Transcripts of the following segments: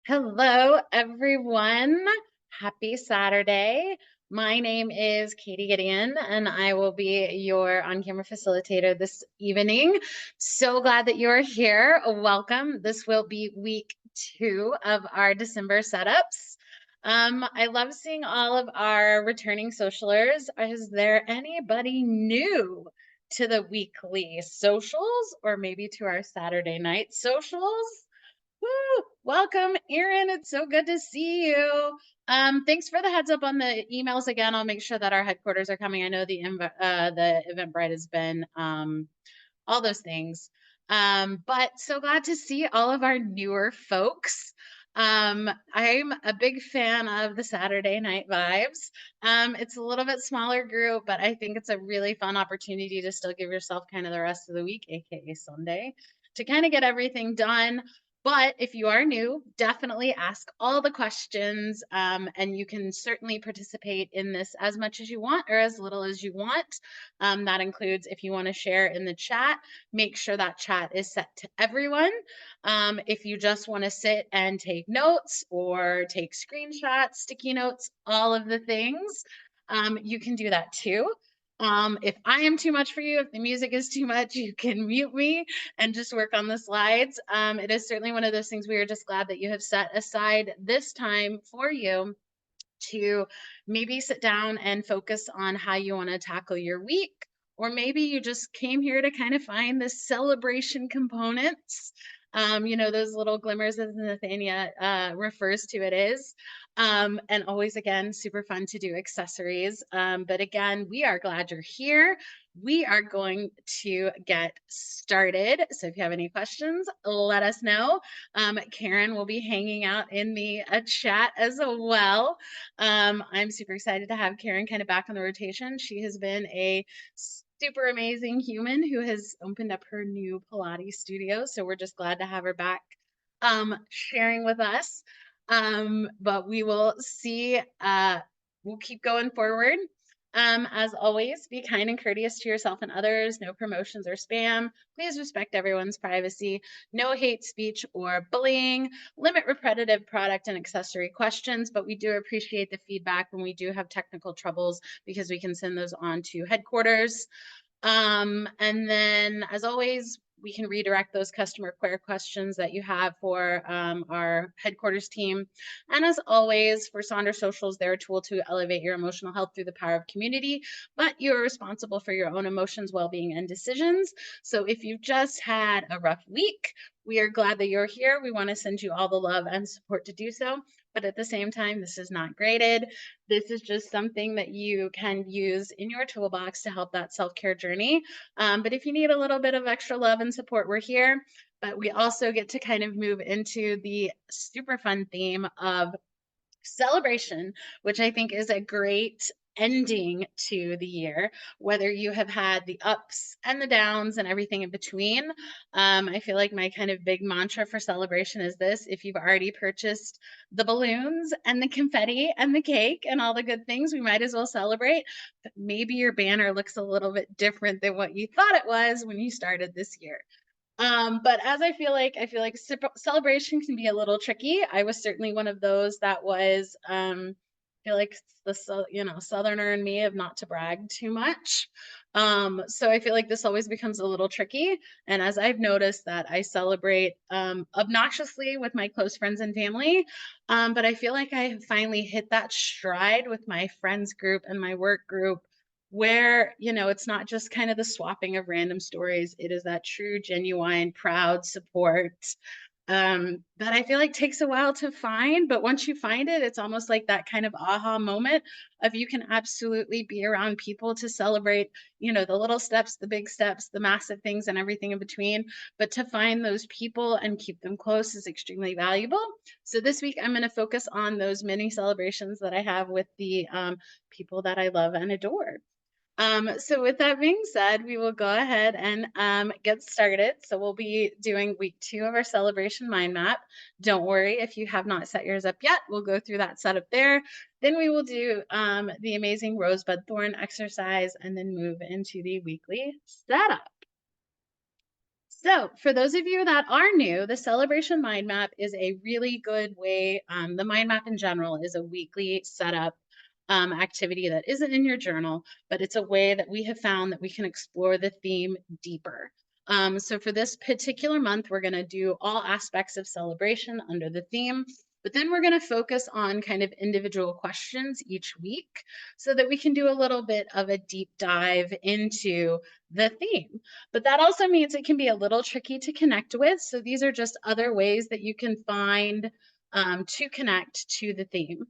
Hello, everyone. Happy Saturday. My name is Katie Gideon, and I will be your on camera facilitator this evening. So glad that you're here. Welcome. This will be week 2 of our December setups. I love seeing all of our returning socialers. Is there anybody new to the weekly socials or maybe to our Saturday night socials? Woo! Welcome, Erin. It's so good to see you. Thanks for the heads up on the emails again. I'll make sure that our headquarters are coming. I know the Eventbrite has been all those things. But so glad to see all of our newer folks. I'm a big fan of the Saturday night vibes. It's a little bit smaller group, but I think it's a really fun opportunity to still give yourself kind of the rest of the week, aka Sunday, to kind of get everything done. But if you are new, definitely ask all the questions, and you can certainly participate in this as much as you want or as little as you want. That includes if you want to share in the chat, make sure that chat is set to everyone. If you just want to sit and take notes or take screenshots, sticky notes, all of the things, you can do that too. If I am too much for you, if the music is too much, you can mute me and just work on the slides. It is certainly one of those things we are just glad that you have set aside this time for you to maybe sit down and focus on how you want to tackle your week. Or maybe you just came here to kind of find the celebration components. Those little glimmers as Nathania refers to it is. And always, again, super fun to do accessories. But again, we are glad you're here. We are going to get started. So if you have any questions, let us know. Karen will be hanging out in the chat as well. I'm super excited to have Karen kind of back on the rotation. She has been a super amazing human who has opened up her new Pilates studio. So we're just glad to have her back sharing with us. But we will see, we'll keep going forward. As always, be kind and courteous to yourself and others. No promotions or spam. Please respect everyone's privacy. No hate speech or bullying. Limit repetitive product and accessory questions, but we do appreciate the feedback when we do have technical troubles because we can send those on to headquarters. And then, as always, we can redirect those customer care questions that you have for our headquarters team. And as always, for Sonder Socials, they're a tool to elevate your emotional health through the power of community, but you're responsible for your own emotions, well-being, and decisions. So if you've just had a rough week, we are glad that you're here. We want to send you all the love and support to do so. But at the same time, this is not graded. This is just something that you can use in your toolbox to help that self-care journey. But if you need a little bit of extra love and support, we're here. But we also get to kind of move into the super fun theme of celebration, which I think is a great ending to the year, whether you have had the ups and the downs and everything in between. I feel like my kind of big mantra for celebration is this: if you've already purchased the balloons and the confetti and the cake and all the good things, we might as well celebrate. But maybe your banner looks a little bit different than what you thought it was when you started this year. But as I feel like celebration can be a little tricky. I was certainly one of those that was, I feel like Southerner in me of not to brag too much. So I feel like this always becomes a little tricky. And as I've noticed that I celebrate obnoxiously with my close friends and family, but I feel like I have finally hit that stride with my friends group and my work group where it's not just kind of the swapping of random stories. It is that true, genuine, proud support that I feel like takes a while to find. But once you find it, it's almost like that kind of aha moment of you can absolutely be around people to celebrate, the little steps, the big steps, the massive things, and everything in between. But to find those people and keep them close is extremely valuable. So this week, I'm going to focus on those mini celebrations that I have with the people that I love and adore. So with that being said, we will go ahead and get started. So we'll be doing week 2 of our celebration mind map. Don't worry if you have not set yours up yet. We'll go through that setup there. Then we will do the amazing rosebud thorn exercise and then move into the weekly setup. So, for those of you that are new, the Celebration Mind Map is a really good way. The mind map in general is a weekly setup activity that isn't in your journal, but it's a way that we have found that we can explore the theme deeper. So, for this particular month, we're going to do all aspects of celebration under the theme, but then we're going to focus on kind of individual questions each week so that we can do a little bit of a deep dive into the theme. But that also means it can be a little tricky to connect with. So these are just other ways that you can find to connect to the theme.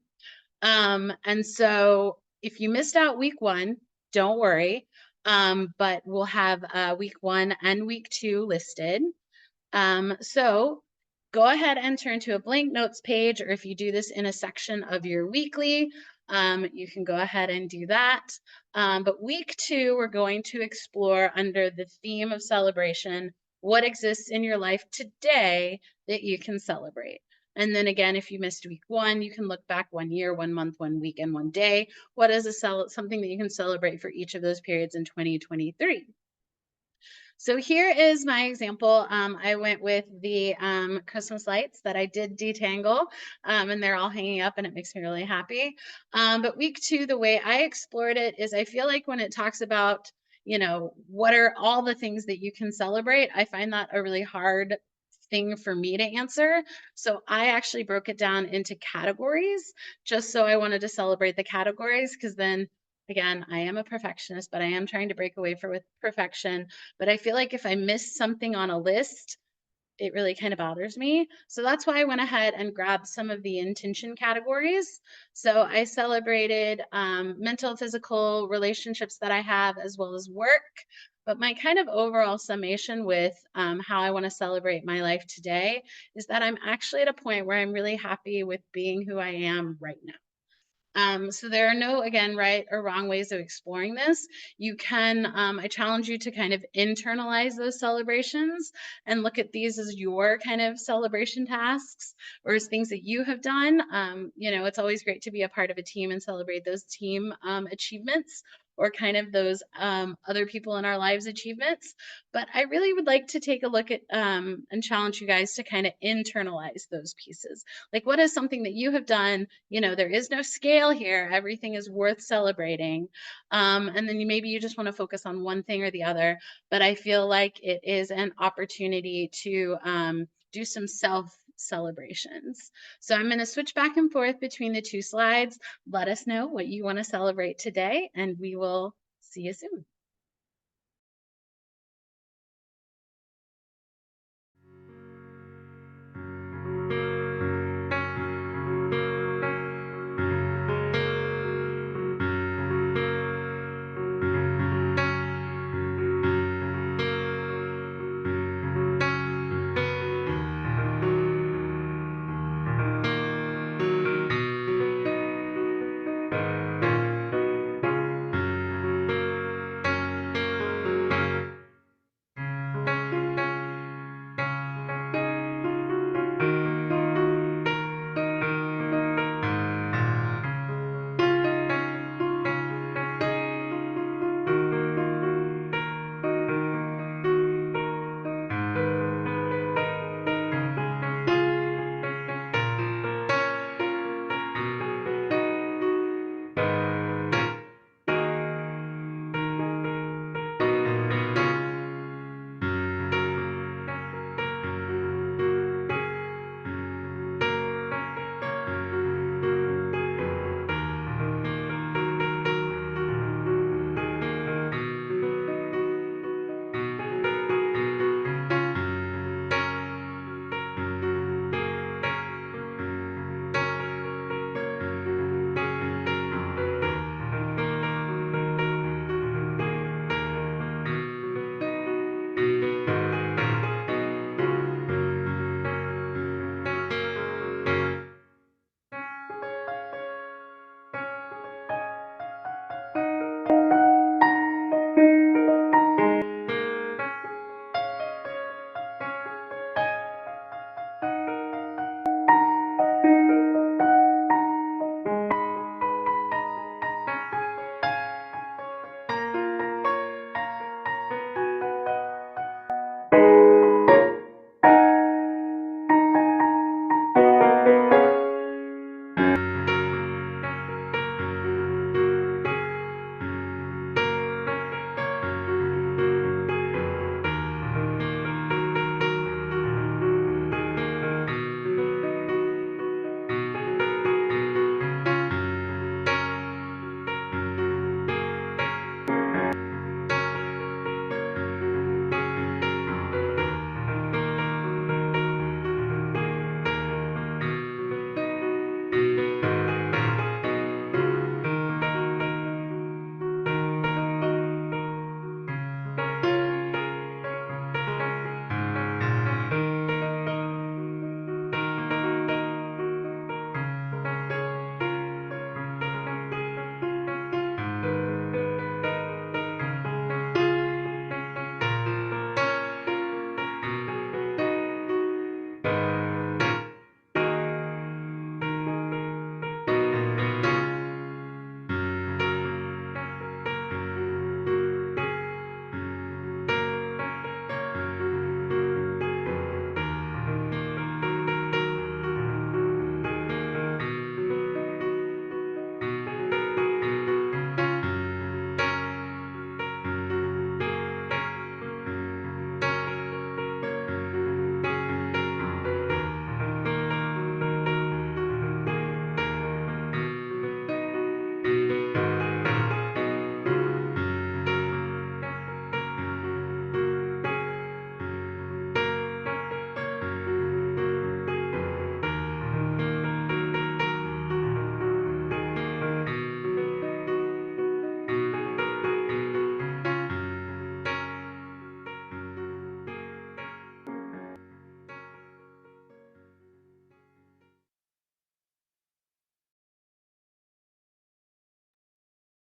And so if you missed out week one, don't worry. But we'll have week one and week two listed. So go ahead and turn to a blank notes page, or if you do this in a section of your weekly, you can go ahead and do that. But week two, we're going to explore under the theme of celebration, what exists in your life today that you can celebrate. And then again, if you missed week one, you can look back 1 year, 1 month, 1 week, and 1 day. What is something that you can celebrate for each of those periods in 2023? So here is my example. I went with the Christmas lights that I did detangle, and they're all hanging up, and it makes me really happy. But week two, the way I explored it is I feel like when it talks about, what are all the things that you can celebrate, I find that a really hard thing for me to answer. So I actually broke it down into categories just so I wanted to celebrate the categories because then again, I am a perfectionist, but I am trying to break away from with perfection. But I feel like if I miss something on a list, it really kind of bothers me. So that's why I went ahead and grabbed some of the intention categories. So I celebrated mental, physical relationships that I have, as well as work. But my kind of overall summation with how I want to celebrate my life today is that I'm actually at a point where I'm really happy with being who I am right now. So there are no, again, right or wrong ways of exploring this. You can, I challenge you to kind of internalize those celebrations and look at these as your kind of celebration tasks or as things that you have done. It's always great to be a part of a team and celebrate those team achievements or kind of those other people in our lives achievements. But I really would like to take a look at and challenge you guys to kind of internalize those pieces. Like, what is something that you have done? There is no scale here. Everything is worth celebrating. And then maybe you just want to focus on one thing or the other. But I feel like it is an opportunity to do some self celebrations. So I'm going to switch back and forth between the two slides. Let us know what you want to celebrate today, and we will see you soon.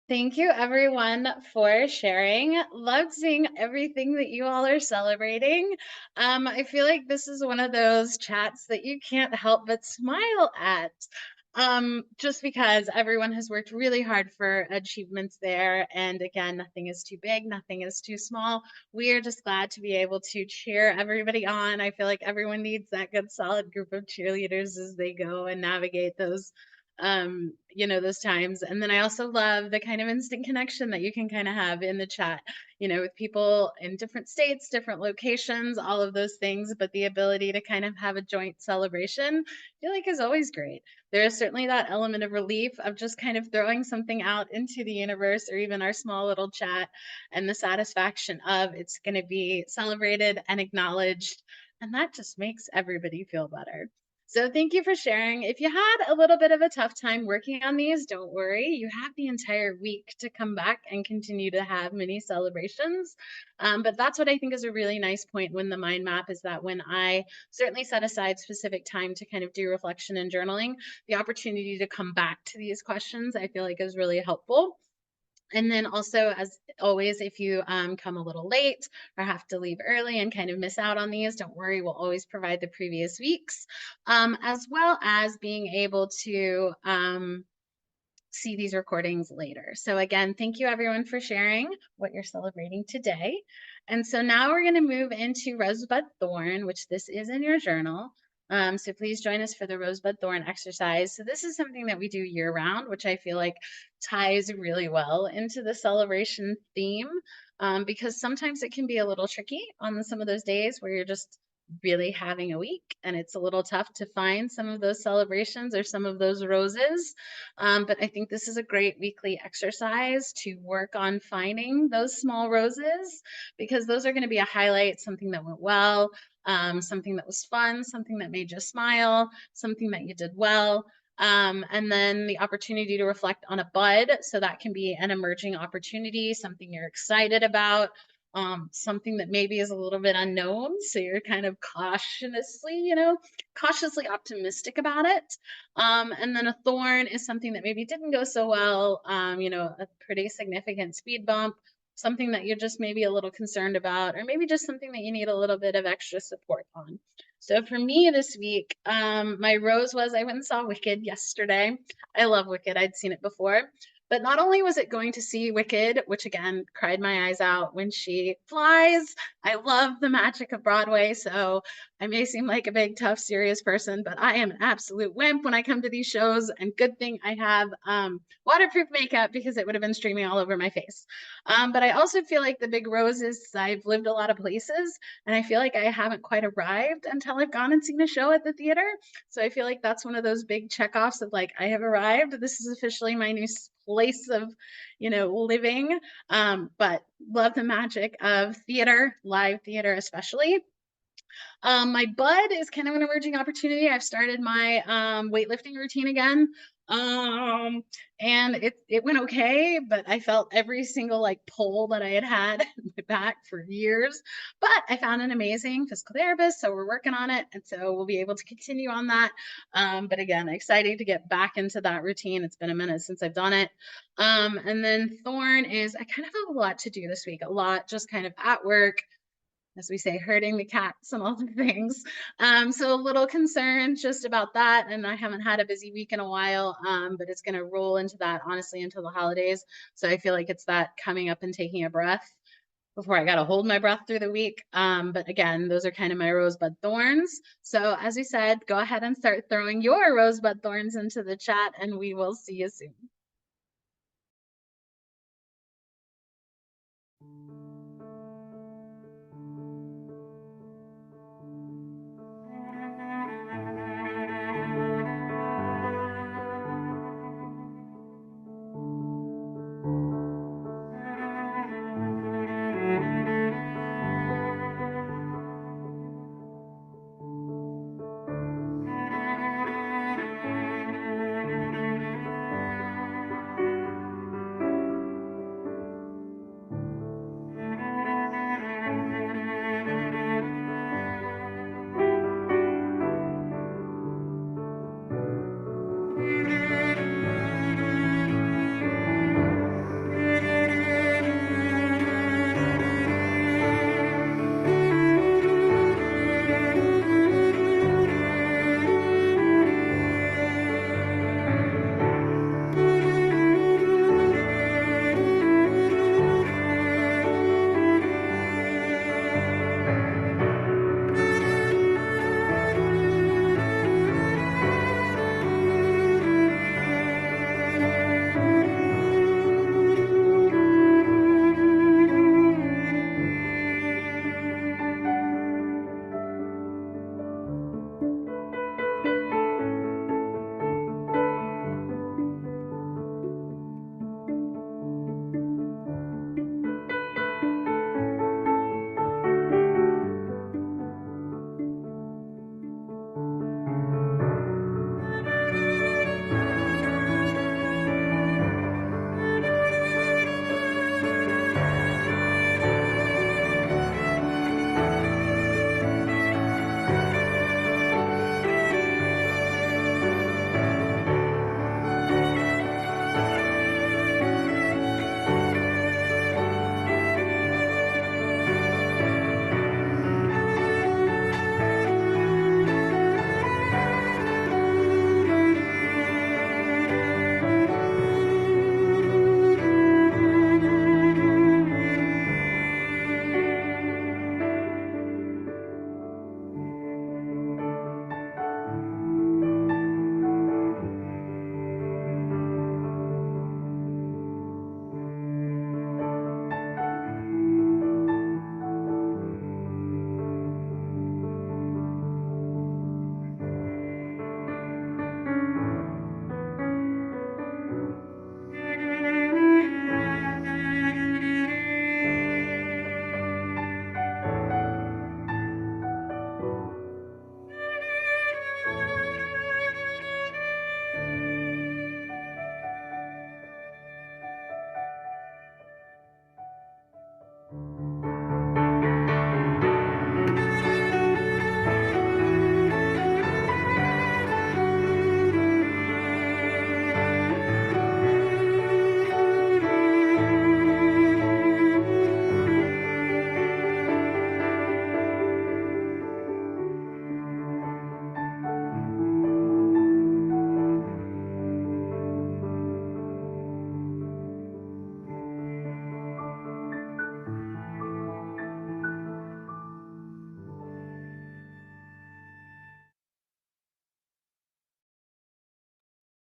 Thank you everyone for sharing. Love seeing everything that you all are celebrating. I feel like this is one of those chats that you can't help but smile at. Just because everyone has worked really hard for achievements there. And again, nothing is too big, nothing is too small. We are just glad to be able to cheer everybody on. I feel like everyone needs that good solid group of cheerleaders as they go and navigate those times. And then I also love the kind of instant connection that you can kind of have in the chat, with people in different states, different locations, all of those things. But the ability to kind of have a joint celebration, I feel like is always great. There is certainly that element of relief of just kind of throwing something out into the universe or even our small little chat, and the satisfaction of it's going to be celebrated and acknowledged. And that just makes everybody feel better. So thank you for sharing. If you had a little bit of a tough time working on these, don't worry. You have the entire week to come back and continue to have mini celebrations. But that's what I think is a really nice point when the mind map is that when I certainly set aside specific time to kind of do reflection and journaling, the opportunity to come back to these questions, I feel like is really helpful. And then also, as always, if you come a little late or have to leave early and kind of miss out on these, don't worry, we'll always provide the previous weeks, as well as being able to see these recordings later. So again, thank you everyone for sharing what you're celebrating today. And so now we're going to move into Rosebud Thorn, which this is in your journal. So please join us for the Rosebud Thorn exercise. So this is something that we do year round, which I feel like ties really well into the celebration theme, because sometimes it can be a little tricky on some of those days where you're just really having a week and it's a little tough to find some of those celebrations or some of those roses. But I think this is a great weekly exercise to work on finding those small roses, because those are going to be a highlight, something that went well, something that was fun, something that made you smile, something that you did well. And then the opportunity to reflect on a bud. So that can be an emerging opportunity, something you're excited about, something that maybe is a little bit unknown. So you're kind of cautiously optimistic about it. And then a thorn is something that maybe didn't go so well, a pretty significant speed bump, something that you're just maybe a little concerned about, or maybe just something that you need a little bit of extra support on. So for me this week, my rose was I went and saw Wicked yesterday. I love Wicked. I'd seen it before. But not only was it going to see Wicked, which again cried my eyes out when she flies. I love the magic of Broadway. So I may seem like a big, tough, serious person, but I am an absolute wimp when I come to these shows. And good thing I have waterproof makeup, because it would have been streaming all over my face. But I also feel like the big rose is I've lived a lot of places, and I feel like I haven't quite arrived until I've gone and seen a show at the theater. So I feel like that's one of those big checkoffs of like, I have arrived. This is officially my new place of, living. But love the magic of theater, live theater especially. My bud is kind of an emerging opportunity. I've started my weightlifting routine again. Um, and it went okay, but I felt every single like pull that I had in my back for years. But I found an amazing physical therapist, so we're working on it, and so we'll be able to continue on that. But again, excited to get back into that routine. It's been a minute since I've done it. And then Thorn is I kind of have a lot to do this week, a lot just kind of at work, as we say, herding the cats and all the things. So a little concerned just about that. And I haven't had a busy week in a while, but it's going to roll into that, honestly, until the holidays. So I feel like it's that coming up and taking a breath before I got to hold my breath through the week. But again, those are kind of my rosebud thorns. So as we said, go ahead and start throwing your rosebud thorns into the chat, and we will see you soon.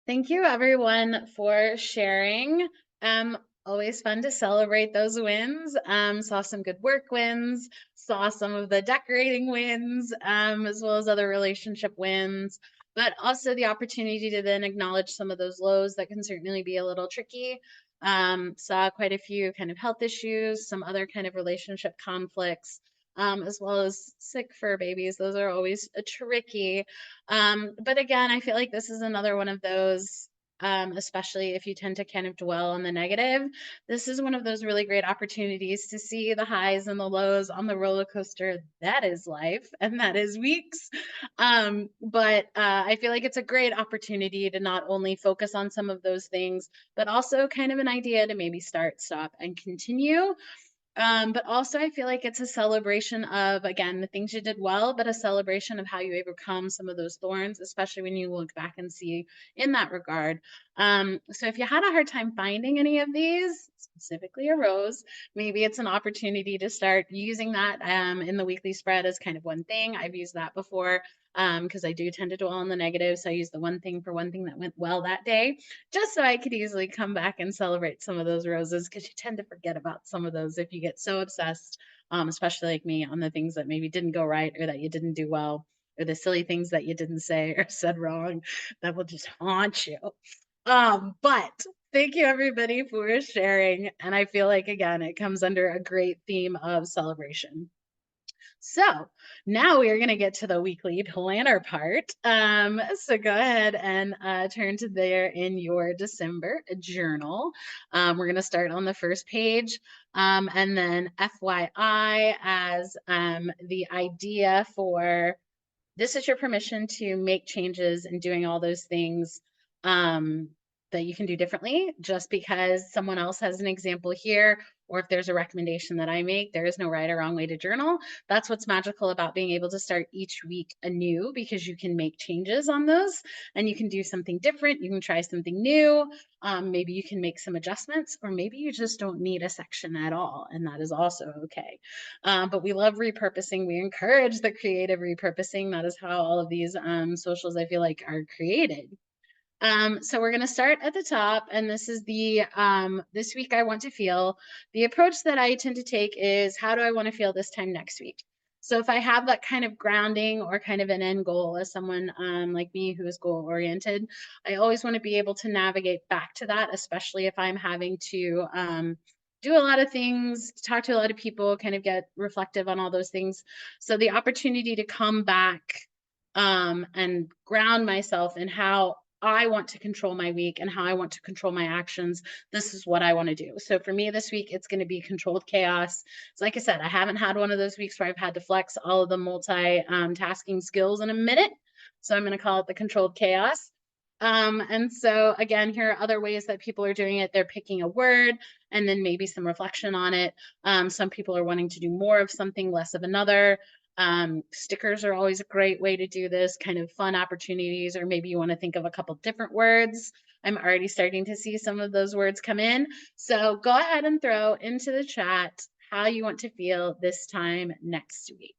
Thank you everyone for sharing. Um, Always fun to celebrate those wins. Saw some good work wins, saw some of the decorating wins, as well as other relationship wins, but also the opportunity to then acknowledge some of those lows that can certainly be a little tricky. Saw quite a few kind of health issues, some other kind of relationship conflicts, as well as sick fur babies. Those are always tricky. But again, I feel like this is another one of those, especially if you tend to kind of dwell on the negative. This is one of those really great opportunities to see the highs and the lows on the roller coaster that is life and that is weeks. But I feel like it's a great opportunity to not only focus on some of those things, but also kind of an idea to maybe start, stop, and continue. But also I feel like it's a celebration of, again, the things you did well, but a celebration of how you overcome some of those thorns, especially when you look back and see in that regard. So if you had a hard time finding any of these, specifically a rose, maybe it's an opportunity to start using that in the weekly spread as kind of one thing. I've used that before because I do tend to dwell on the negative. So I use the one thing for one thing that went well that day, just so I could easily come back and celebrate some of those roses, because you tend to forget about some of those if you get so obsessed, especially like me, on the things that maybe didn't go right or that you didn't do well, or the silly things that you didn't say or said wrong that will just haunt you. But thank you everybody for sharing. And I feel like, again, it comes under a great theme of celebration. So now we are going to get to the weekly planner part. So go ahead and turn to there in your December journal. We're going to start on the first page. And then FYI, as the idea for this is your permission to make changes and doing all those things um, that you can do differently. Just because someone else has an example here, or if there's a recommendation that I make, there is no right or wrong way to journal. That's what's magical about being able to start each week anew, because you can make changes on those and you can do something different. You can try something new. Maybe you can make some adjustments, or maybe you just don't need a section at all, and that is also okay. But we love repurposing. We encourage the creative repurposing. That is how all of these socials, I feel like, are created. So we're going to start at the top, and this is the this week I want to feel. The approach that I tend to take is, how do I want to feel this time next week? So if I have that kind of grounding or kind of an end goal, as someone like me who is goal oriented, I always want to be able to navigate back to that, especially if I'm having to do a lot of things, talk to a lot of people, kind of get reflective on all those things. So the opportunity to come back and ground myself in how I want to control my week and how I want to control my actions. This is what I want to do. So for me this week, it's going to be controlled chaos. So like I said, I haven't had one of those weeks where I've had to flex all of the multi-tasking skills in a minute. So I'm going to call it the controlled chaos. And so again, here are other ways that people are doing it. They're picking a word and then maybe some reflection on it. Some people are wanting to do more of something, less of another. Stickers are always a great way to do this, kind of fun opportunities, or maybe you want to think of a couple different words. I'm already starting to see some of those words come in. So go ahead and throw into the chat how you want to feel this time next week.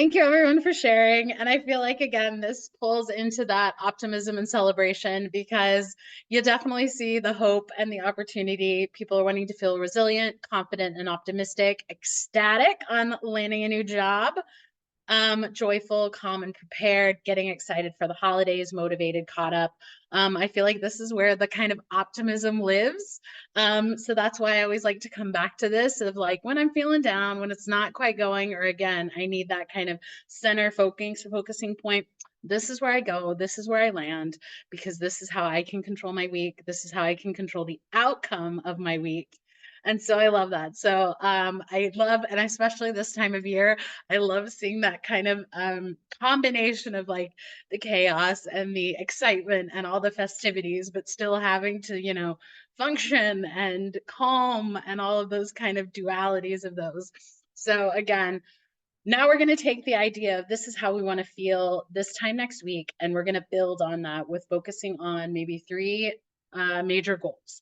Thank you everyone for sharing. And I feel like, again, this pulls into that optimism and celebration because you definitely see the hope and the opportunity. People are wanting to feel resilient, confident, and optimistic, ecstatic on landing a new job, joyful, calm, and prepared, getting excited for the holidays, motivated, caught up. I feel like this is where the kind of optimism lives. So that's why I always like to come back to this of like when I'm feeling down, when it's not quite going, or again, I need that kind of center focusing point. This is where I go. This is where I land because this is how I can control my week. This is how I can control the outcome of my week. And so I love that. So I love, and especially this time of year, I love seeing that kind of combination of like the chaos and the excitement and all the festivities, but still having to, function and calm and all of those kind of dualities of those. So again, now we're going to take the idea of this is how we want to feel this time next week, and we're going to build on that with focusing on maybe three major goals.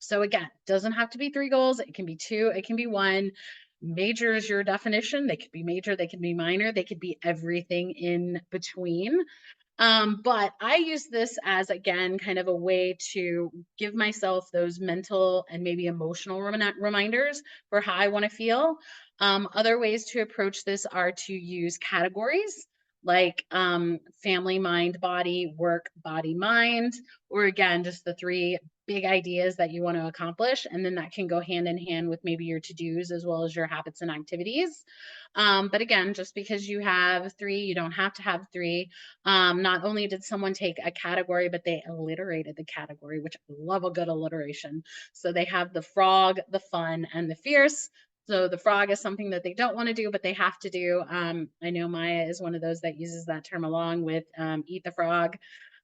So again, doesn't have to be three goals. It can be two, it can be one. Major is your definition. They could be major, they could be minor, they could be everything in between. But I use this as, again, kind of a way to give myself those mental and maybe emotional reminders for how I want to feel. Other ways to approach this are to use categories like family, mind, body, work, body, mind, or again, just the three big ideas that you want to accomplish. And then that can go hand in hand with maybe your to-dos as well as your habits and activities. But again, just because you have three, you don't have to have three. Not only did someone take a category, but they alliterated the category, which I love a good alliteration. So they have the frog, the fun, and the fierce. So the frog is something that they don't want to do, but they have to do. I know Maya is one of those that uses that term along with eat the frog.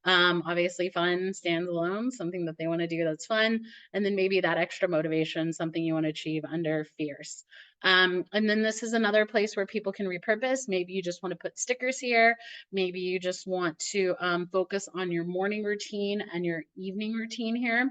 Obviously fun stands alone, something that they want to do that's fun. And then maybe that extra motivation, something you want to achieve under fierce. And then this is another place where people can repurpose. Maybe you just want to put stickers here. Maybe you just want to focus on your morning routine and your evening routine here.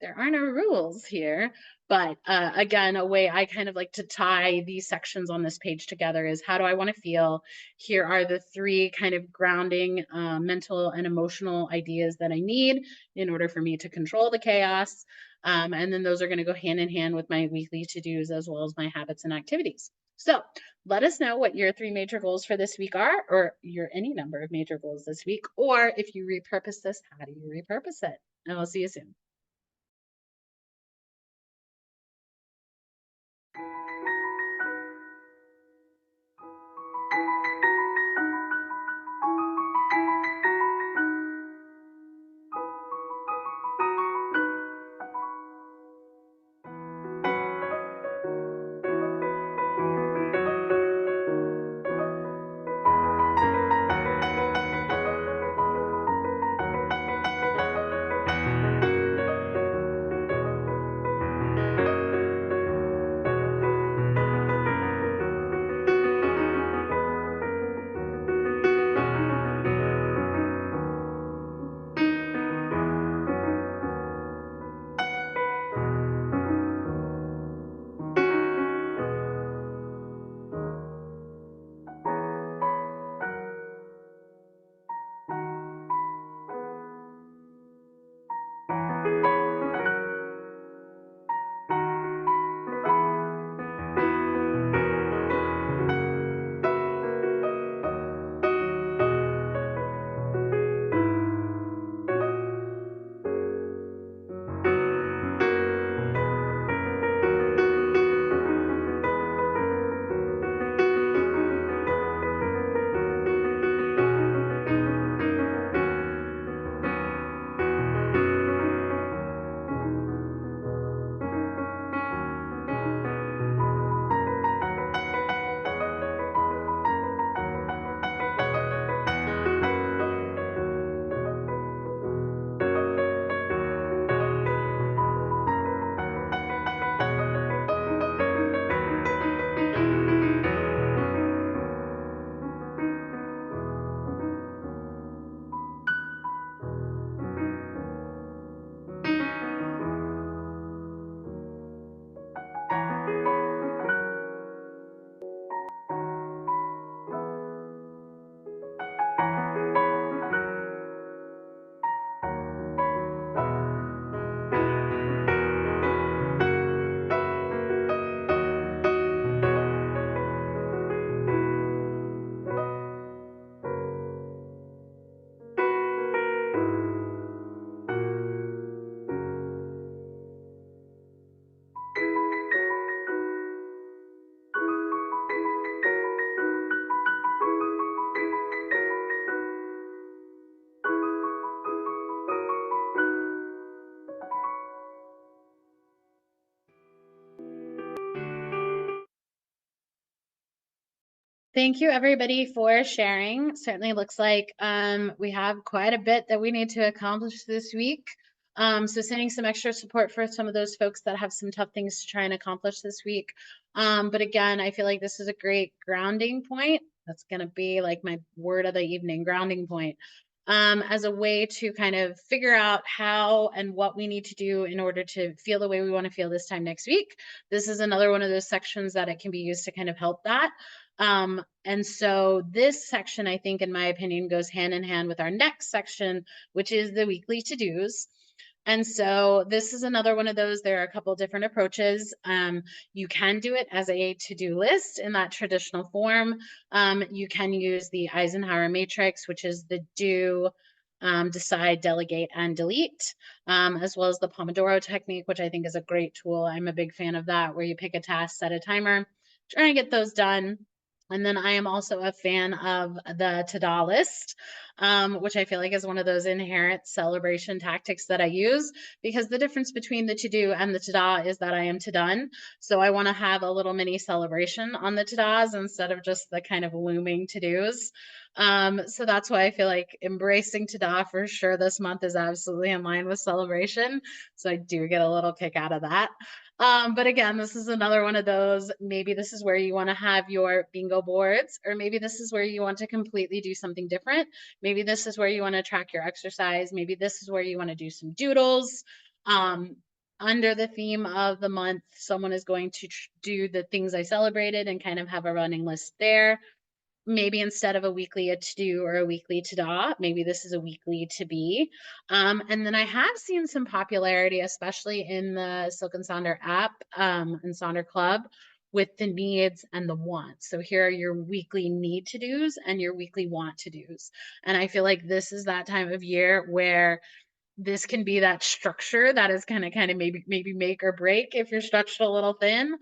There are no rules here, but again, a way I kind of like to tie these sections on this page together is how do I want to feel? Here are the three kind of grounding mental and emotional ideas that I need in order for me to control the chaos. And then those are going to go hand in hand with my weekly to-dos as well as my habits and activities. So let us know what your three major goals for this week are, or your any number of major goals this week, or if you repurpose this, how do you repurpose it? And we'll see you soon. Thank you everybody for sharing. Certainly looks like we have quite a bit that we need to accomplish this week. So sending some extra support for some of those folks that have some tough things to try and accomplish this week. But again, I feel like this is a great grounding point. That's going to be like my word of the evening, grounding point. As a way to kind of figure out how and what we need to do in order to feel the way we want to feel this time next week. This is another one of those sections that it can be used to kind of help that. And so this section, I think, in my opinion, goes hand in hand with our next section, which is the weekly to-dos. And so this is another one of those. There are a couple different approaches. You can do it as a to-do list in that traditional form. You can use the Eisenhower matrix, which is the do, decide, delegate, and delete, as well as the Pomodoro technique, which I think is a great tool. I'm a big fan of that, where you pick a task, set a timer, try and get those done. And then I am also a fan of the to-do list, which I feel like is one of those inherent celebration tactics that I use, because the difference between the to-do and the to-do is that I am to-done. So I want to have a little mini celebration on the to-dos instead of just the kind of looming to-dos. So that's why I feel like embracing to-do for sure this month is absolutely in line with celebration. So I do get a little kick out of that. But again, this is another one of those, maybe this is where you want to have your bingo boards, or maybe this is where you want to completely do something different. Maybe this is where you want to track your exercise. Maybe this is where you want to do some doodles. Under the theme of the month, someone is going to do the things I celebrated and kind of have a running list there. Maybe instead of a weekly a to do or a weekly to do, maybe this is a weekly to be. And then I have seen some popularity, especially in the Silk and Sonder app and Sonder Club, with the needs and the wants. So here are your weekly need to dos and your weekly want to dos. And I feel like this is that time of year where this can be that structure that is kind of maybe make or break if you're stretched a little thin,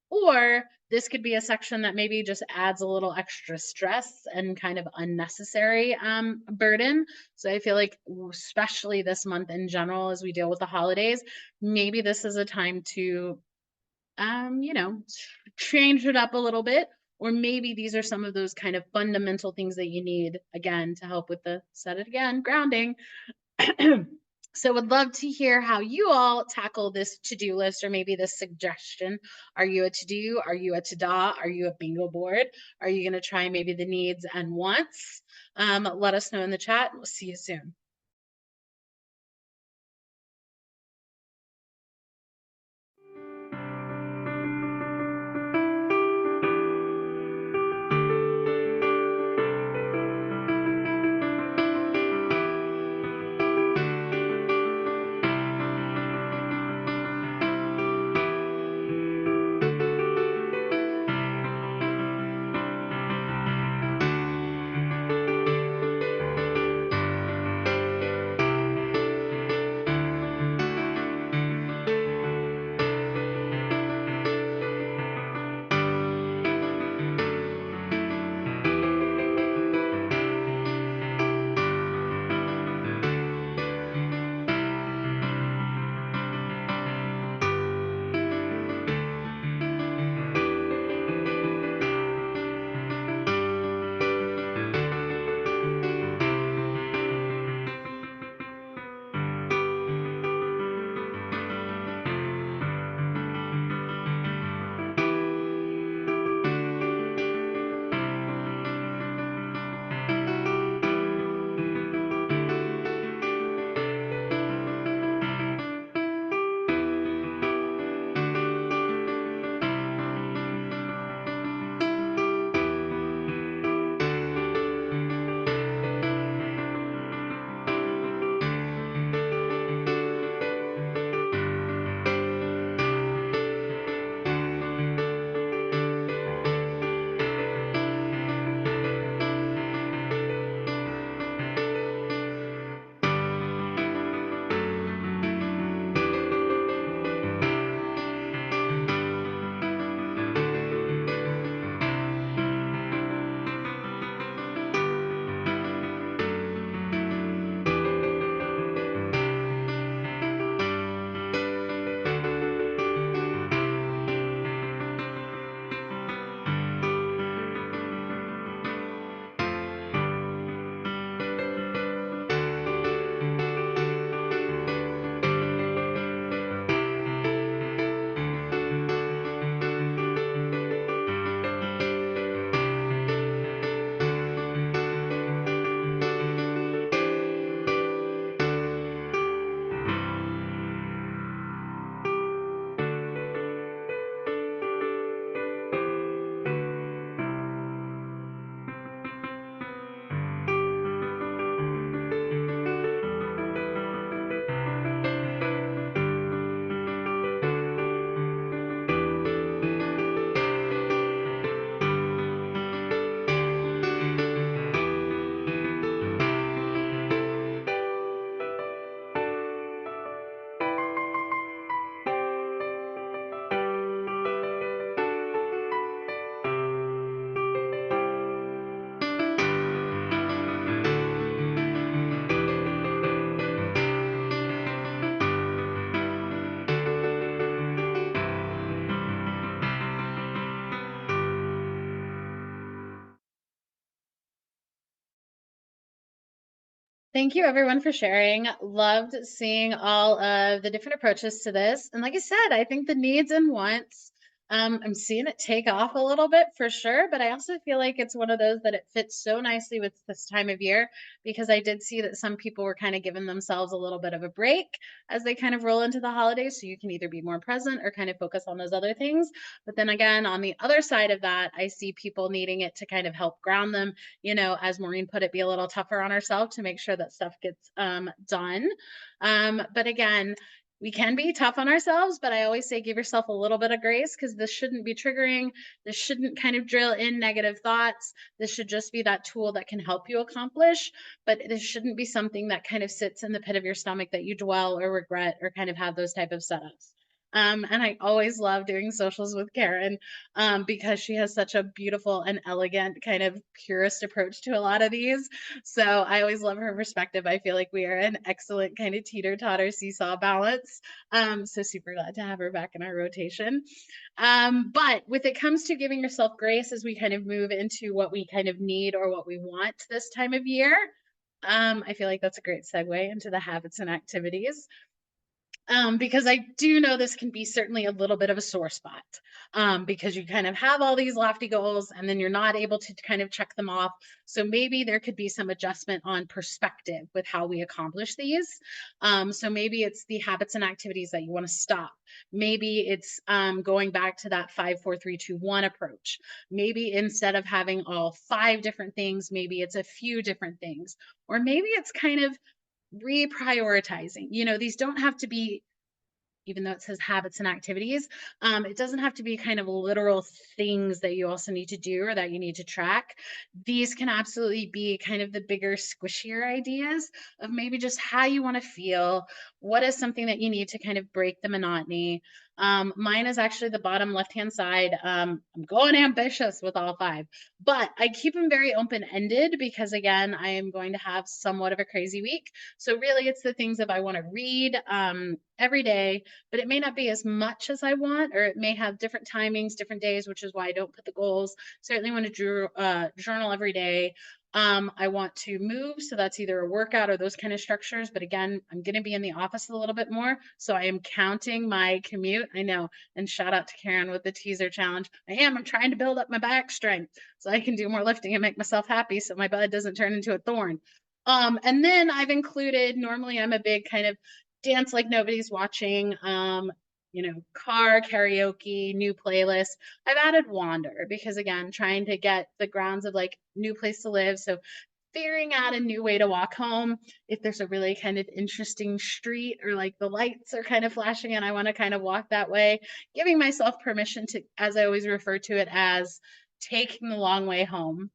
or this could be a section that maybe just adds a little extra stress and kind of unnecessary burden. So I feel like, especially this month in general, as we deal with the holidays, maybe this is a time to, you know, change it up a little bit. Or maybe these are some of those kind of fundamental things that you need, again, to help with the, said it again, grounding. So would love to hear how you all tackle this to-do list, or maybe this suggestion. Are you a to-do? Are you a to-do? Are you a bingo board? Are you going to try maybe the needs and wants? Let us know in the chat. We'll see you soon. Thank you everyone for sharing. Loved seeing all of the different approaches to this. And like I said, I think the needs and wants, I'm seeing it take off a little bit for sure, but I also feel like it's one of those that it fits so nicely with this time of year because I did see that some people were kind of giving themselves a little bit of a break as they kind of roll into the holidays. So you can either be more present or kind of focus on those other things. But then again, on the other side of that, I see people needing it to kind of help ground them, as Maureen put it, be a little tougher on ourselves to make sure that stuff gets done. But again, we can be tough on ourselves, but I always say give yourself a little bit of grace because this shouldn't be triggering. This shouldn't kind of drill in negative thoughts. This should just be that tool that can help you accomplish, but this shouldn't be something that kind of sits in the pit of your stomach that you dwell or regret or kind of have those type of setups. And I always love doing socials with Karen because she has such a beautiful and elegant kind of purist approach to a lot of these. So I always love her perspective. I feel like we are an excellent kind of teeter totter seesaw balance. So super glad to have her back in our rotation. But with it comes to giving yourself grace as we kind of move into what we kind of need or what we want this time of year. I feel like that's a great segue into the habits and activities. Because I do know this can be certainly a little bit of a sore spot because you kind of have all these lofty goals and then you're not able to kind of check them off. So maybe there could be some adjustment on perspective with how we accomplish these. So maybe it's the habits and activities that you want to stop. Maybe it's going back to that 5, 4, 3, 2, 1 approach. Maybe instead of having all 5 different things, maybe it's a few different things. Or maybe it's kind of reprioritizing. These don't have to be, even though it says habits and activities, it doesn't have to be kind of literal things that you also need to do or that you need to track. These can absolutely be kind of the bigger, squishier ideas of maybe just how you want to feel. What is something that you need to kind of break the monotony? Mine is actually the bottom left-hand side. I'm going ambitious with all 5, but I keep them very open-ended because again, I am going to have somewhat of a crazy week. So really it's the things that I want to read every day, but it may not be as much as I want, or it may have different timings, different days, which is why I don't put the goals. Certainly want to journal every day. I want to move, so that's either a workout or those kind of structures. But again, I'm going to be in the office a little bit more, so I am counting my commute. I know, and shout out to Karen with the teaser challenge. I'm trying to build up my back strength so I can do more lifting and make myself happy, so my bud doesn't turn into a thorn. And then I've included. Normally, I'm a big kind of dance like nobody's watching. Car karaoke, new playlist. I've added wander because again, trying to get the grounds of like new place to live. So figuring out a new way to walk home. If there's a really kind of interesting street or like the lights are kind of flashing and I want to kind of walk that way, giving myself permission to, as I always refer to it as, taking the long way home.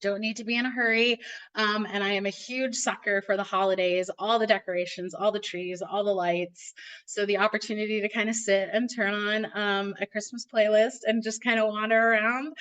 Don't need to be in a hurry. And I am a huge sucker for the holidays, all the decorations, all the trees, all the lights. So the opportunity to kind of sit and turn on a Christmas playlist and just kind of wander around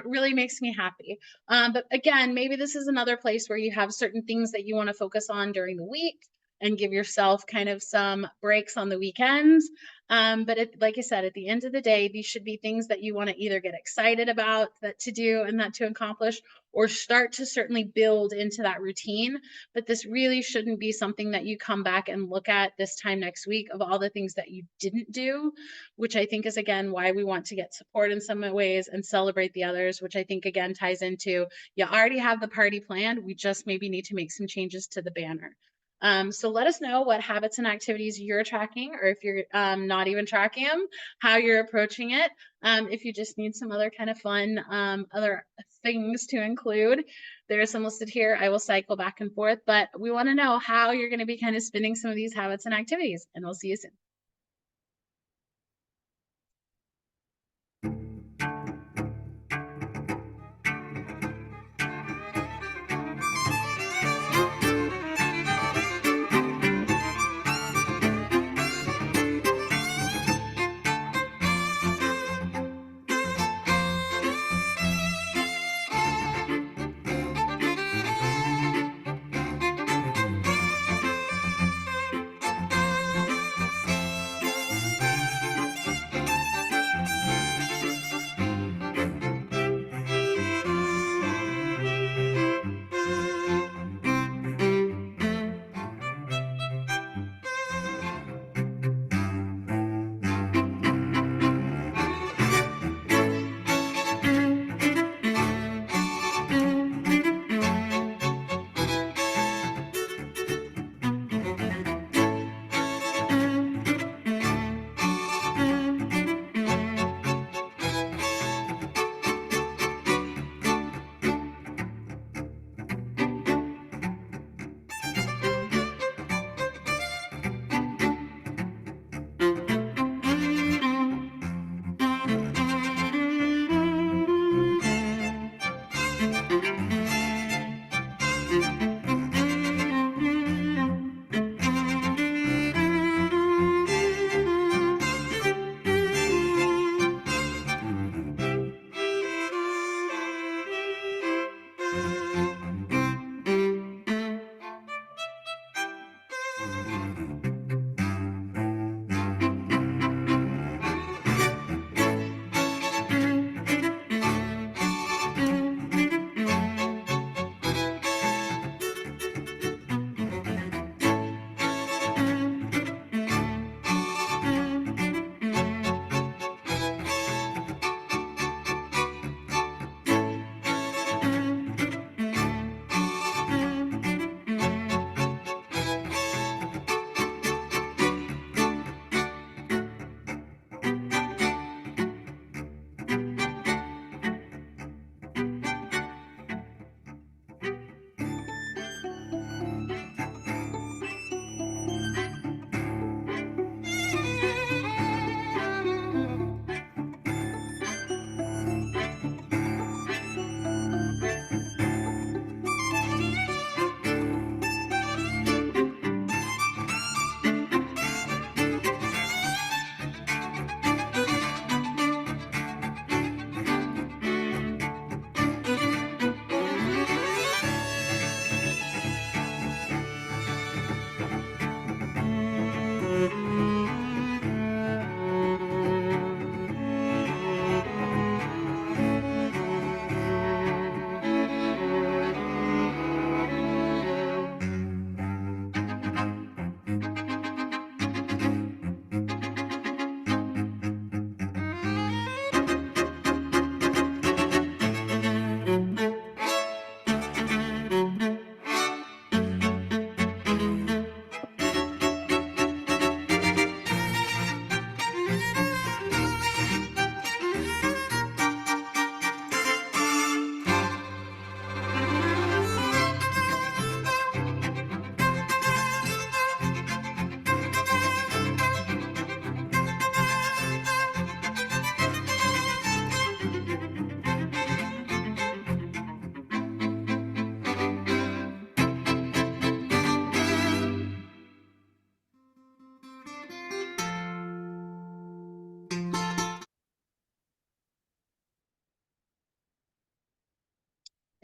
really makes me happy. But again, maybe this is another place where you have certain things that you want to focus on during the week and give yourself kind of some breaks on the weekends. But like I said, at the end of the day, these should be things that you want to either get excited about that to do and that to accomplish, or start to certainly build into that routine. But this really shouldn't be something that you come back and look at this time next week of all the things that you didn't do, which I think is again why we want to get support in some ways and celebrate the others, which I think again ties into you already have the party planned. We just maybe need to make some changes to the banner. So let us know what habits and activities you're tracking, or if you're not even tracking them, how you're approaching it. If you just need some other kind of fun, other things to include, there are some listed here. I will cycle back and forth, but we want to know how you're going to be kind of spinning some of these habits and activities, and we'll see you soon.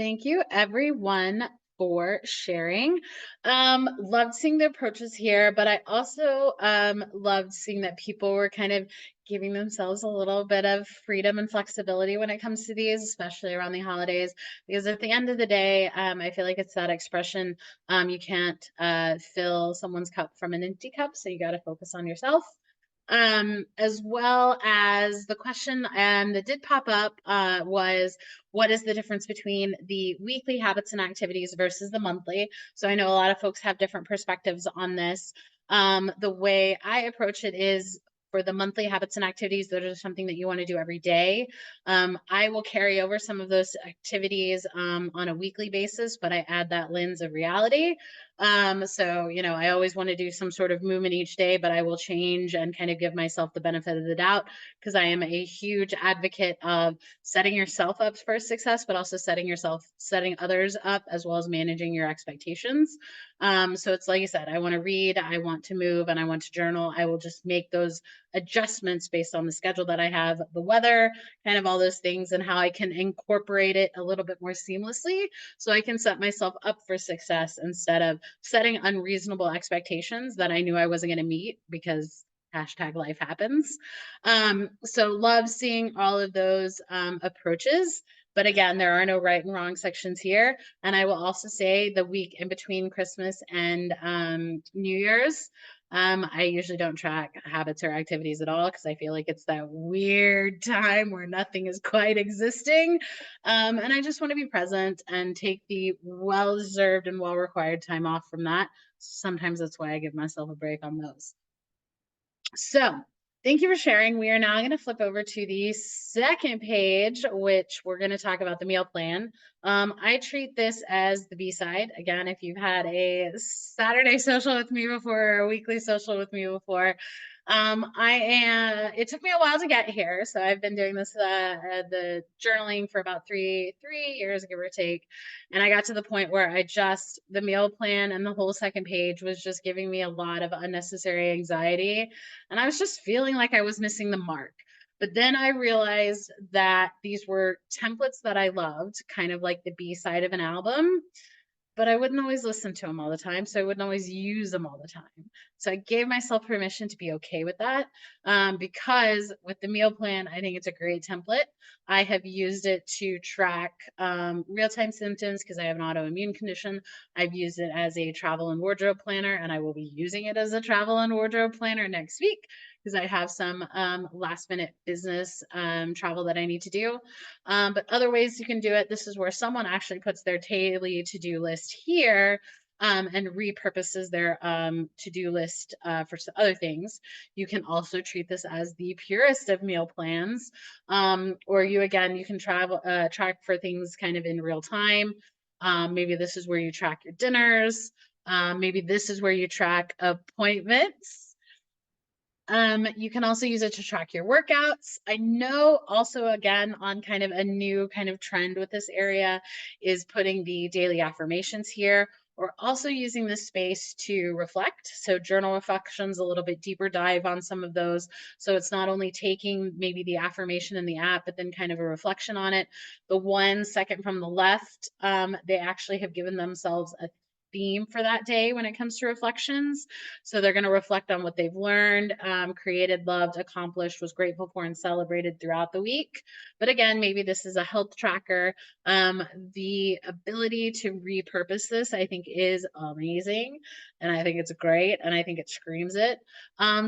Thank you, everyone, for sharing. Loved seeing the approaches here, but I also loved seeing that people were kind of giving themselves a little bit of freedom and flexibility when it comes to these, especially around the holidays. Because at the end of the day, I feel like it's that expression, you can't fill someone's cup from an empty cup, so you got to focus on yourself. As well as the question that did pop up was, what is the difference between the weekly habits and activities versus the monthly? So I know a lot of folks have different perspectives on this. The way I approach it is, for the monthly habits and activities, those are something that you want to do every day. I will carry over some of those activities on a weekly basis, but I add that lens of reality. So, I always want to do some sort of movement each day, but I will change and kind of give myself the benefit of the doubt, because I am a huge advocate of setting yourself up for success, but also setting others up, as well as managing your expectations. So it's like I said, I want to read, I want to move, and I want to journal. I will just make those adjustments based on the schedule that I have, the weather, kind of all those things, and how I can incorporate it a little bit more seamlessly, so I can set myself up for success instead of setting unreasonable expectations that I knew I wasn't going to meet, because hashtag life happens. So love seeing all of those approaches. But again, there are no right and wrong sections here. And I will also say, the week in between Christmas and New Year's, I usually don't track habits or activities at all, because I feel like it's that weird time where nothing is quite existing. And I just want to be present and take the well deserved and well required time off from that. Sometimes that's why I give myself a break on those. So, thank you for sharing. We are now going to flip over to the second page, which we're going to talk about the meal plan. I treat this as the B side. Again, if you've had a Saturday social with me before, or a weekly social with me before, it took me a while to get here. So I've been doing this, the journaling for about three years, give or take. And I got to the point where the meal plan and the whole second page was just giving me a lot of unnecessary anxiety. And I was just feeling like I was missing the mark. But then I realized that these were templates that I loved, kind of like the B side of an album, but I wouldn't always listen to them all the time. So I wouldn't always use them all the time. So I gave myself permission to be okay with that, because with the meal plan, I think it's a great template. I have used it to track real-time symptoms because I have an autoimmune condition. I've used it as a travel and wardrobe planner, and I will be using it as a travel and wardrobe planner next week, because I have some last minute business travel that I need to do. But other ways you can do it, this is where someone actually puts their daily to-do list here, and repurposes their to-do list for some other things. You can also treat this as the purest of meal plans, or you can track for things kind of in real time. Maybe this is where you track your dinners. Maybe this is where you track appointments. You can also use it to track your workouts. I know also, again, on kind of a new kind of trend with this area, is putting the daily affirmations here, or also using this space to reflect. So journal reflections, a little bit deeper dive on some of those. So it's not only taking maybe the affirmation in the app, but then kind of a reflection on it. The one second from the left, they actually have given themselves a theme for that day when it comes to reflections. So they're going to reflect on what they've learned, created, loved, accomplished, was grateful for, and celebrated throughout the week. But again, maybe this is a health tracker. The ability to repurpose this, I think, is amazing. And I think it's great. And I think it screams it.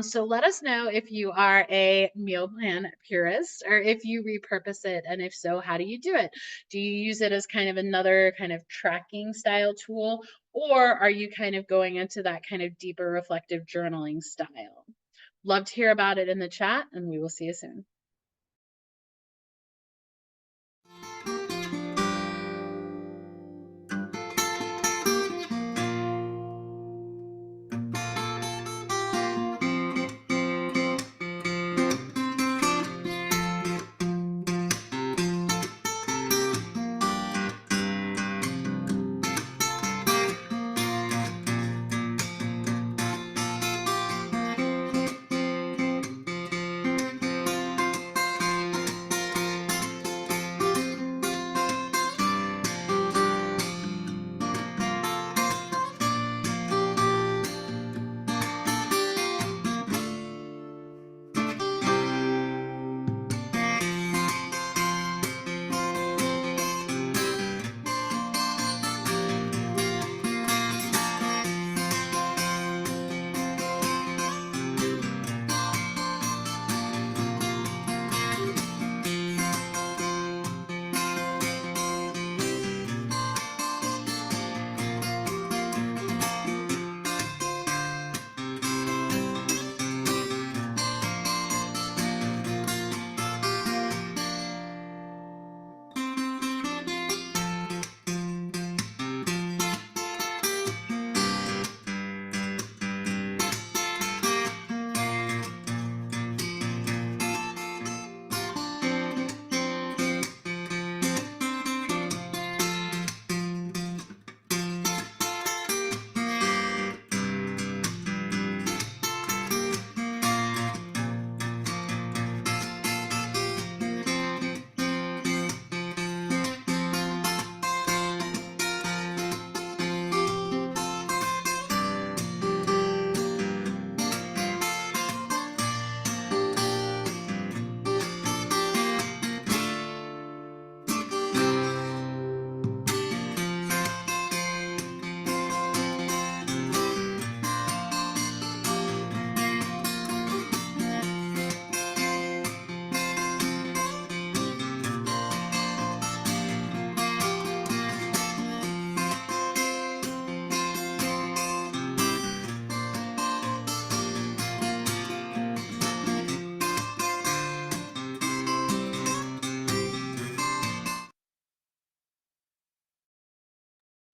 So let us know if you are a meal plan purist, or if you repurpose it. And if so, how do you do it? Do you use it as kind of another kind of tracking style tool? Or are you kind of going into that kind of deeper reflective journaling style? Love to hear about it in the chat, and we will see you soon.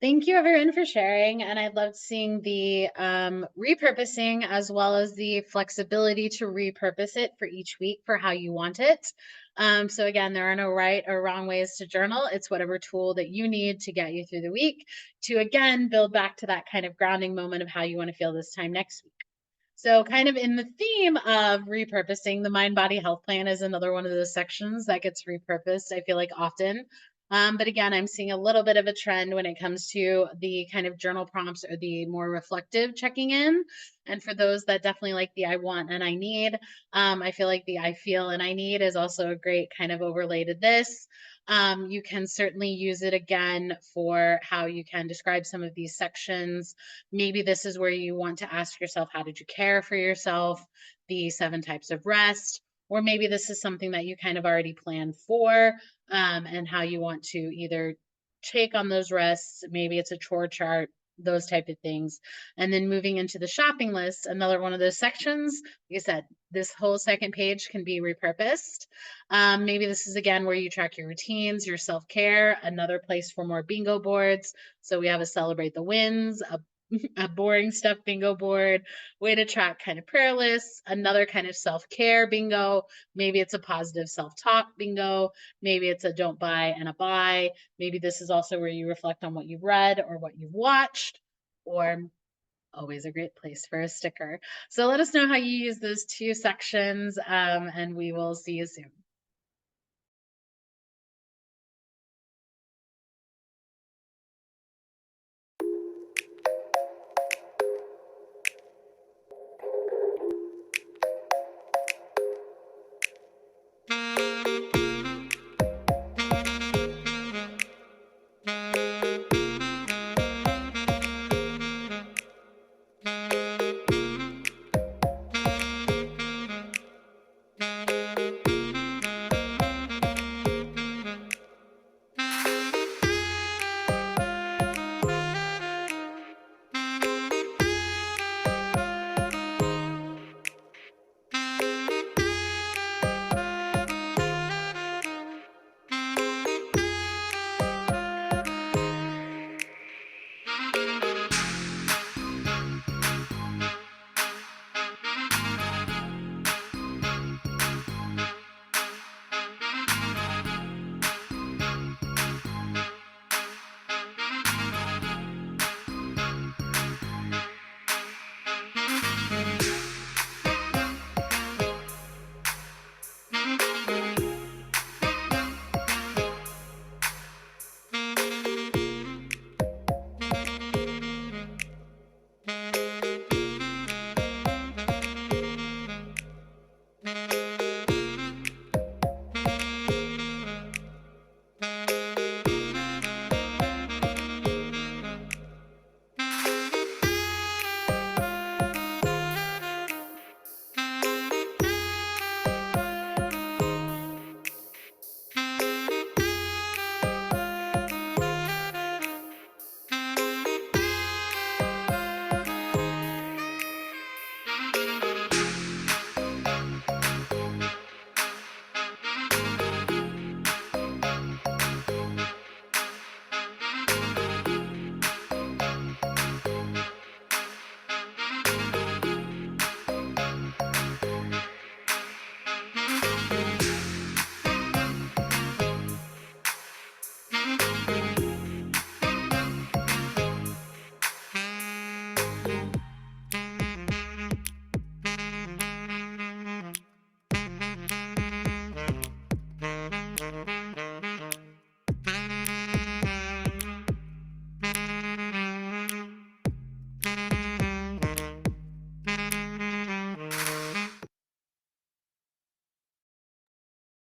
Thank you everyone for sharing. And I loved seeing the repurposing as well as the flexibility to repurpose it for each week for how you want it. So again, there are no right or wrong ways to journal. It's whatever tool that you need to get you through the week to again build back to that kind of grounding moment of how you want to feel this time next week. So, kind of in the theme of repurposing, the mind body health plan is another one of those sections that gets repurposed, I feel like often. But again, I'm seeing a little bit of a trend when it comes to the kind of journal prompts or the more reflective checking in. And for those that definitely like the I want and I need, I feel like the I feel and I need is also a great kind of overlay to this. You can certainly use it again for how you can describe some of these sections. Maybe this is where you want to ask yourself, how did you care for yourself? The 7 types of rest. Or maybe this is something that you kind of already planned for, and how you want to either take on those rests. Maybe it's a chore chart, those type of things. And then moving into the shopping list, another one of those sections. Like I said, this whole second page can be repurposed. Maybe this is again where you track your routines, your self care, another place for more bingo boards. So we have a celebrate the wins, a boring stuff bingo board, way to track kind of prayer lists, another kind of self care bingo. Maybe it's a positive self talk bingo. Maybe it's a don't buy and a buy. Maybe this is also where you reflect on what you've read or what you've watched, or always a great place for a sticker. So let us know how you use those 2 sections, and we will see you soon.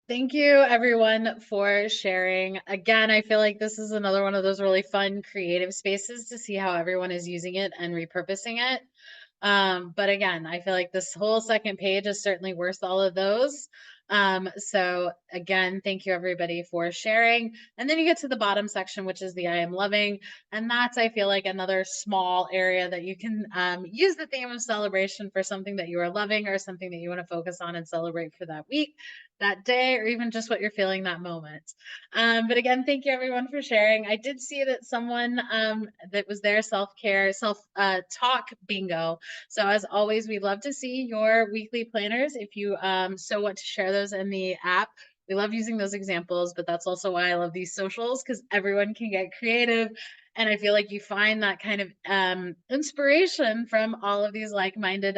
Thank you everyone for sharing. Again, I feel like this is another one of those really fun creative spaces to see how everyone is using it and repurposing it. But again, I feel like this whole second page is certainly worth all of those. So again, thank you everybody for sharing. And then you get to the bottom section, which is the I am loving. And that's, I feel like, another small area that you can use the theme of celebration for something that you are loving or something that you want to focus on and celebrate for that week. that day or even just what you're feeling that moment. But again, thank you everyone for sharing. I did see that someone that was their self-care, talk bingo. So as always, we love to see your weekly planners if you so want to share those in the app. We love using those examples, but that's also why I love these socials because everyone can get creative. And I feel like you find that kind of inspiration from all of these like-minded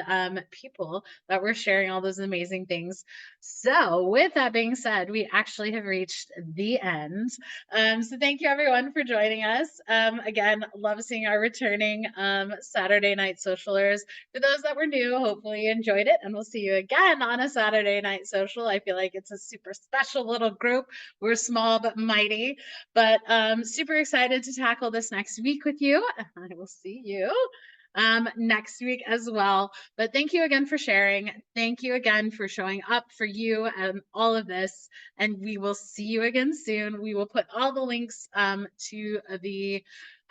people that we're sharing all those amazing things. So, with that being said, we actually have reached the end. So, thank you everyone for joining us. Again, love seeing our returning Saturday night socialers. For those that were new, hopefully you enjoyed it, and we'll see you again on a Saturday night social. I feel like it's a super special little group. We're small but mighty, but super excited to tackle this next week with you. I will see you next week as well. But thank you again for sharing. Thank you again for showing up for you and all of this. And we will see you again soon. We will put all the links to the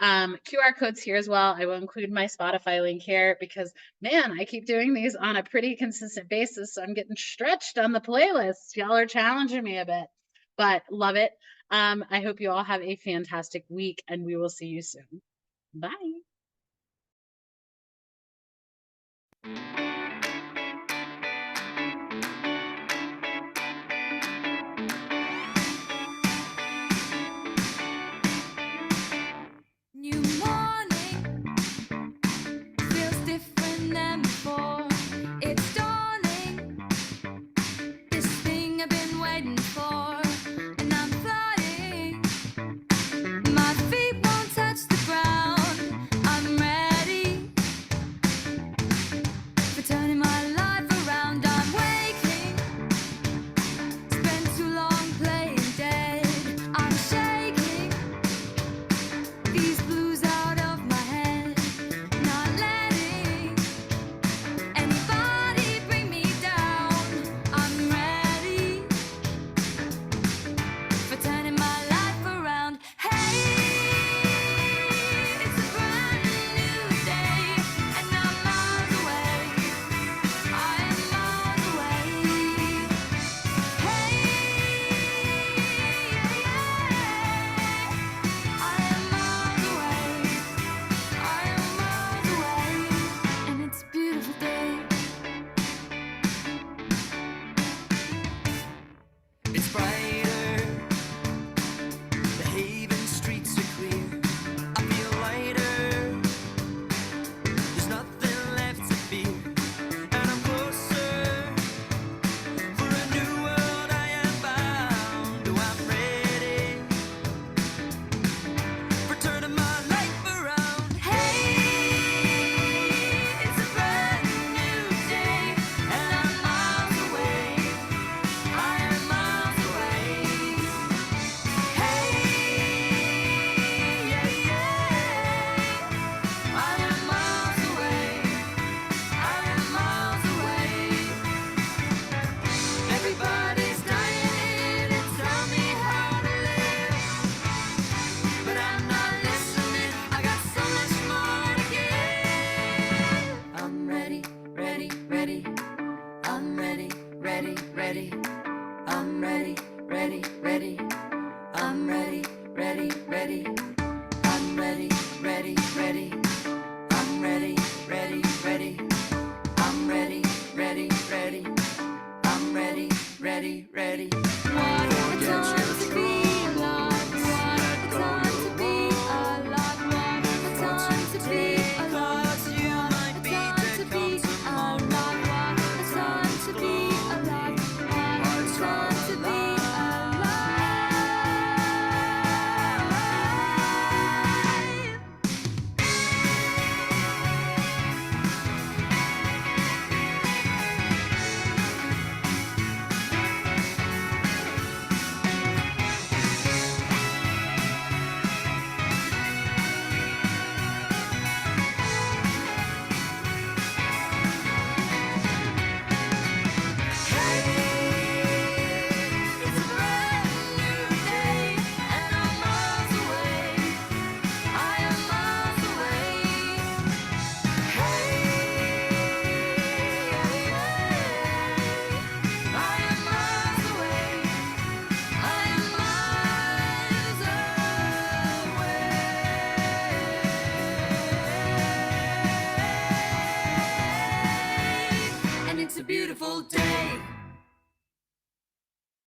QR codes here as well. I will include my Spotify link here because, man, I keep doing these on a pretty consistent basis. So I'm getting stretched on the playlist. Y'all are challenging me a bit, but love it. I hope you all have a fantastic week and we will see you soon. Bye.